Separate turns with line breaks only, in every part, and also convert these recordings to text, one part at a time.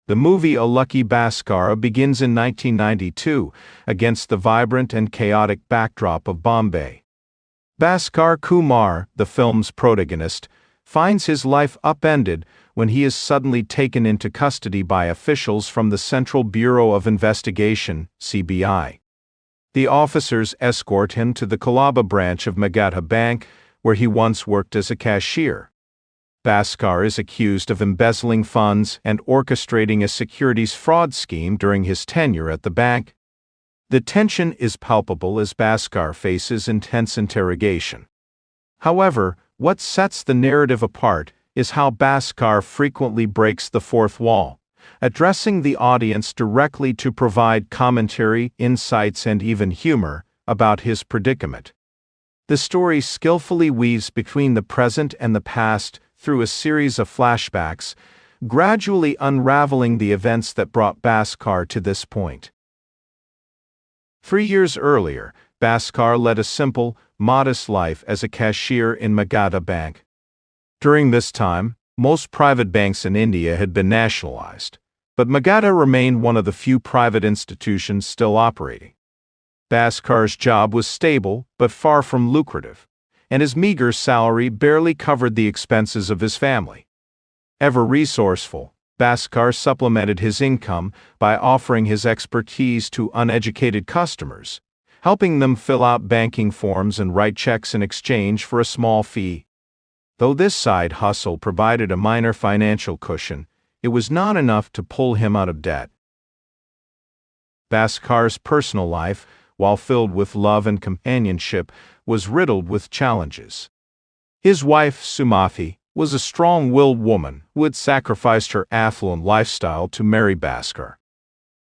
The movie A Lucky Bhaskar begins in 1992 against the vibrant and chaotic backdrop of Bombay. Bhaskar Kumar, the film's protagonist, finds his life upended when he is suddenly taken into custody by officials from the Central Bureau of Investigation, CBI. The officers escort him to the Colaba branch of Magadha Bank, where he once worked as a cashier. Bhaskar is accused of embezzling funds and orchestrating a securities fraud scheme during his tenure at the bank. The tension is palpable as Bhaskar faces intense interrogation. However, what sets the narrative apart is how Bhaskar frequently breaks the fourth wall, addressing the audience directly to provide commentary, insights, and even humor about his predicament. The story skillfully weaves between the present and the past through a series of flashbacks, gradually unraveling the events that brought Bhaskar to this point. 3 years earlier, Bhaskar led a simple, modest life as a cashier in Magadha Bank. During this time, most private banks in India had been nationalized, but Magadha remained one of the few private institutions still operating. Bhaskar's job was stable but far from lucrative, and his meager salary barely covered the expenses of his family. Ever resourceful, Bhaskar supplemented his income by offering his expertise to uneducated customers, helping them fill out banking forms and write checks in exchange for a small fee. Though this side hustle provided a minor financial cushion, it was not enough to pull him out of debt. Bhaskar's personal life, while filled with love and companionship, was riddled with challenges. His wife, Sumathi, was a strong-willed woman who had sacrificed her affluent lifestyle to marry Bhaskar.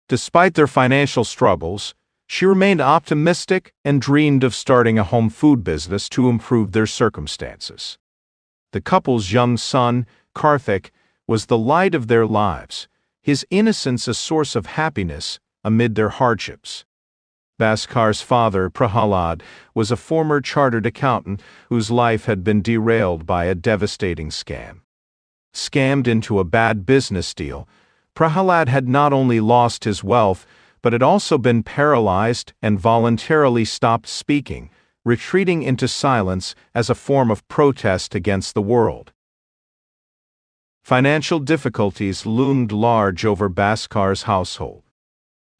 Despite their financial struggles, she remained optimistic and dreamed of starting a home food business to improve their circumstances. The couple's young son, Karthik, was the light of their lives, his innocence a source of happiness amid their hardships. Bhaskar's father, Prahalad, was a former chartered accountant whose life had been derailed by a devastating scam. Scammed into a bad business deal, Prahalad had not only lost his wealth, but had also been paralyzed and voluntarily stopped speaking, retreating into silence as a form of protest against the world. Financial difficulties loomed large over Bhaskar's household.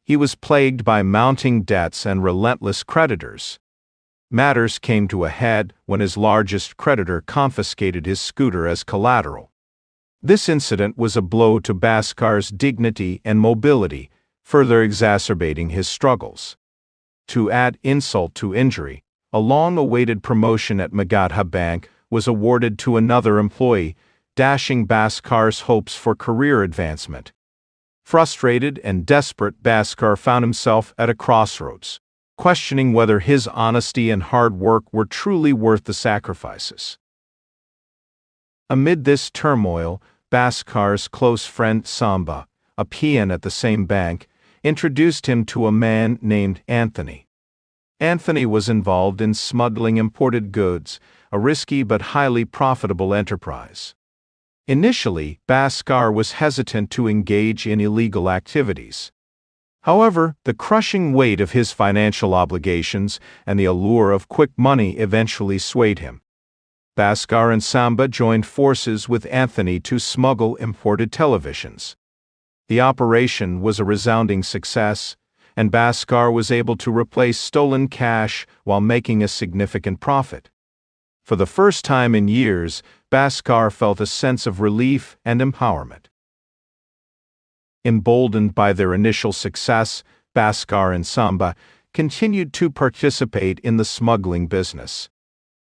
He was plagued by mounting debts and relentless creditors. Matters came to a head when his largest creditor confiscated his scooter as collateral. This incident was a blow to Bhaskar's dignity and mobility, further exacerbating his struggles. To add insult to injury, a long-awaited promotion at Magadha Bank was awarded to another employee, dashing Bhaskar's hopes for career advancement. Frustrated and desperate, Bhaskar found himself at a crossroads, questioning whether his honesty and hard work were truly worth the sacrifices. Amid this turmoil, Bhaskar's close friend Samba, a peon at the same bank, introduced him to a man named Anthony. Anthony was involved in smuggling imported goods, a risky but highly profitable enterprise. Initially, Bhaskar was hesitant to engage in illegal activities. However, the crushing weight of his financial obligations and the allure of quick money eventually swayed him. Bhaskar and Samba joined forces with Anthony to smuggle imported televisions. The operation was a resounding success, and Bhaskar was able to replace stolen cash while making a significant profit. For the first time in years, Bhaskar felt a sense of relief and empowerment. Emboldened by their initial success, Bhaskar and Samba continued to participate in the smuggling business.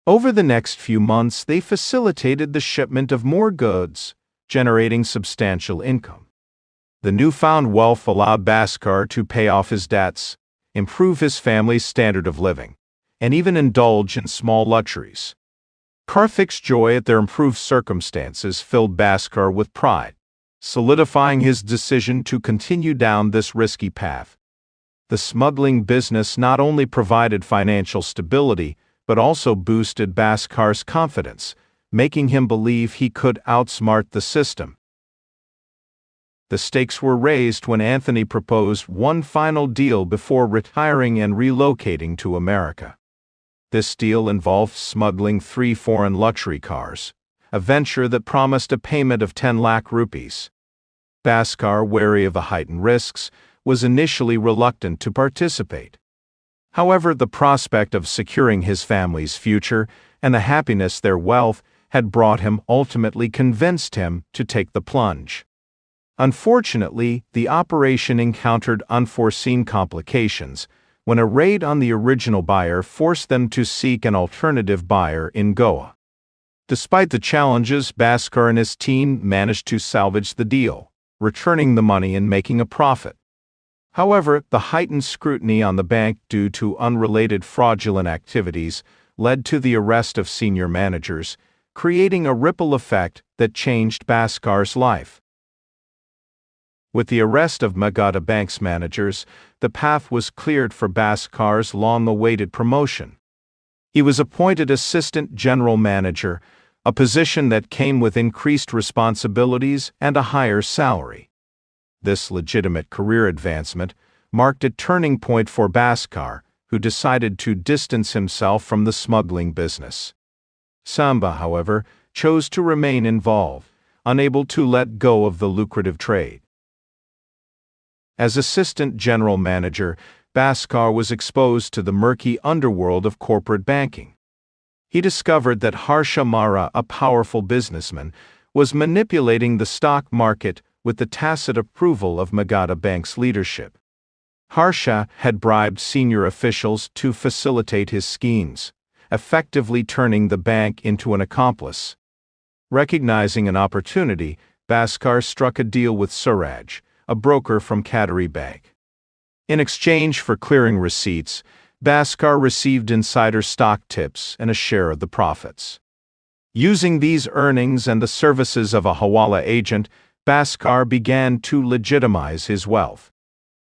Over the next few months, they facilitated the shipment of more goods, generating substantial income. The newfound wealth allowed Bhaskar to pay off his debts, improve his family's standard of living, and even indulge in small luxuries. Karthik's joy at their improved circumstances filled Bhaskar with pride, solidifying his decision to continue down this risky path. The smuggling business not only provided financial stability, but also boosted Bhaskar's confidence, making him believe he could outsmart the system. The stakes were raised when Anthony proposed one final deal before retiring and relocating to America. This deal involved smuggling 3 foreign luxury cars, a venture that promised a payment of 10 lakh rupees. Bhaskar, wary of the heightened risks, was initially reluctant to participate. However, the prospect of securing his family's future and the happiness their wealth had brought him ultimately convinced him to take the plunge. Unfortunately, the operation encountered unforeseen complications when a raid on the original buyer forced them to seek an alternative buyer in Goa. Despite the challenges, Bhaskar and his team managed to salvage the deal, returning the money and making a profit. However, the heightened scrutiny on the bank due to unrelated fraudulent activities led to the arrest of senior managers, creating a ripple effect that changed Bhaskar's life. With the arrest of Magadha Bank's managers, the path was cleared for Bhaskar's long-awaited promotion. He was appointed Assistant General Manager, a position that came with increased responsibilities and a higher salary. This legitimate career advancement marked a turning point for Bhaskar, who decided to distance himself from the smuggling business. Samba, however, chose to remain involved, unable to let go of the lucrative trade. As Assistant General Manager, Bhaskar was exposed to the murky underworld of corporate banking. He discovered that Harsha Mara, a powerful businessman, was manipulating the stock market with the tacit approval of Magadha Bank's leadership. Harsha had bribed senior officials to facilitate his schemes, effectively turning the bank into an accomplice. Recognizing an opportunity, Bhaskar struck a deal with Suraj, a broker from Katari Bank. In exchange for clearing receipts, Bhaskar received insider stock tips and a share of the profits. Using these earnings and the services of a Hawala agent, Bhaskar began to legitimize his wealth.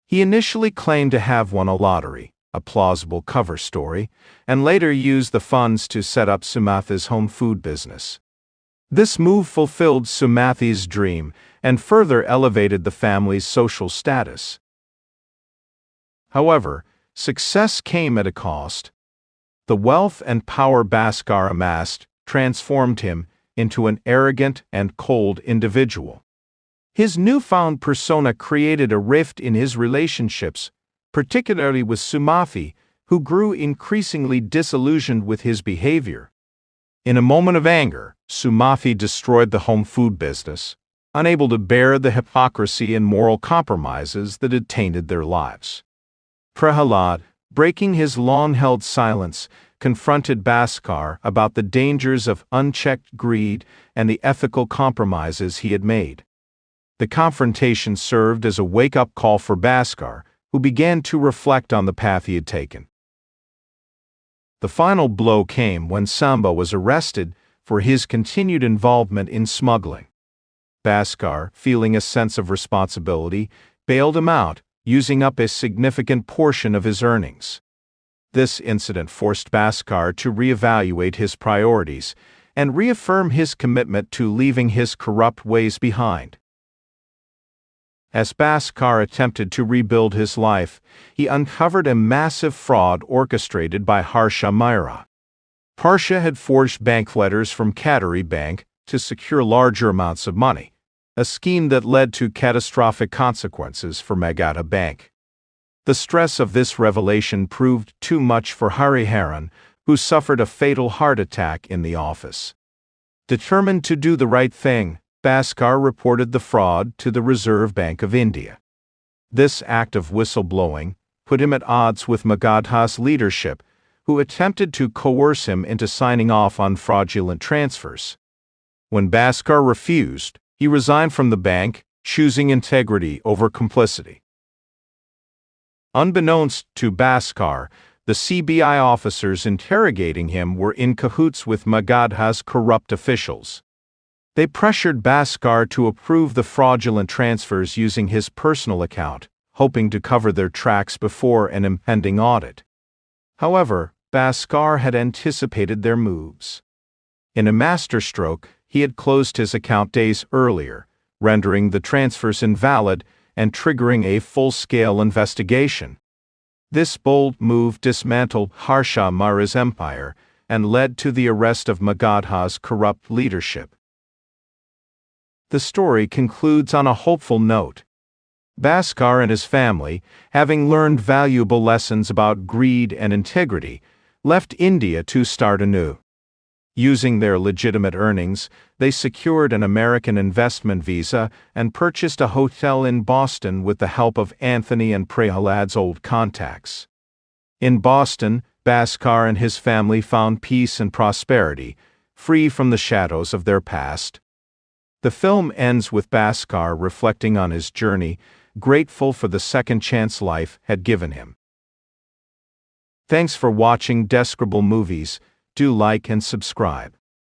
He initially claimed to have won a lottery, a plausible cover story, and later used the funds to set up Sumathi's home food business. This move fulfilled Sumathi's dream and further elevated the family's social status. However, success came at a cost. The wealth and power Bhaskar amassed transformed him into an arrogant and cold individual. His newfound persona created a rift in his relationships, particularly with Sumathi, who grew increasingly disillusioned with his behavior. In a moment of anger, Sumathi destroyed the home food business, unable to bear the hypocrisy and moral compromises that had tainted their lives. Prahalad, breaking his long-held silence, confronted Bhaskar about the dangers of unchecked greed and the ethical compromises he had made. The confrontation served as a wake-up call for Bhaskar, who began to reflect on the path he had taken. The final blow came when Samba was arrested for his continued involvement in smuggling. Bhaskar, feeling a sense of responsibility, bailed him out, using up a significant portion of his earnings. This incident forced Bhaskar to reevaluate his priorities and reaffirm his commitment to leaving his corrupt ways behind. As Bhaskar attempted to rebuild his life, he uncovered a massive fraud orchestrated by Harsha Mara. Harsha had forged bank letters from Katari Bank to secure larger amounts of money, a scheme that led to catastrophic consequences for Magadha Bank. The stress of this revelation proved too much for Hariharan, who suffered a fatal heart attack in the office. Determined to do the right thing, Bhaskar reported the fraud to the Reserve Bank of India. This act of whistleblowing put him at odds with Magadha's leadership, who attempted to coerce him into signing off on fraudulent transfers. When Bhaskar refused, he resigned from the bank, choosing integrity over complicity. Unbeknownst to Bhaskar, the CBI officers interrogating him were in cahoots with Magadha's corrupt officials. They pressured Bhaskar to approve the fraudulent transfers using his personal account, hoping to cover their tracks before an impending audit. However, Bhaskar had anticipated their moves. In a masterstroke, he had closed his account days earlier, rendering the transfers invalid and triggering a full-scale investigation. This bold move dismantled Harsha Mara's empire and led to the arrest of Magadha's corrupt leadership. The story concludes on a hopeful note. Bhaskar and his family, having learned valuable lessons about greed and integrity, left India to start anew. Using their legitimate earnings, they secured an American investment visa and purchased a hotel in Boston with the help of Anthony and Prahalad's old contacts. In Boston, Bhaskar and his family found peace and prosperity, free from the shadows of their past. The film ends with Bhaskar reflecting on his journey, grateful for the second chance life had given him. Thanks for watching Describle Movies. Do like and subscribe.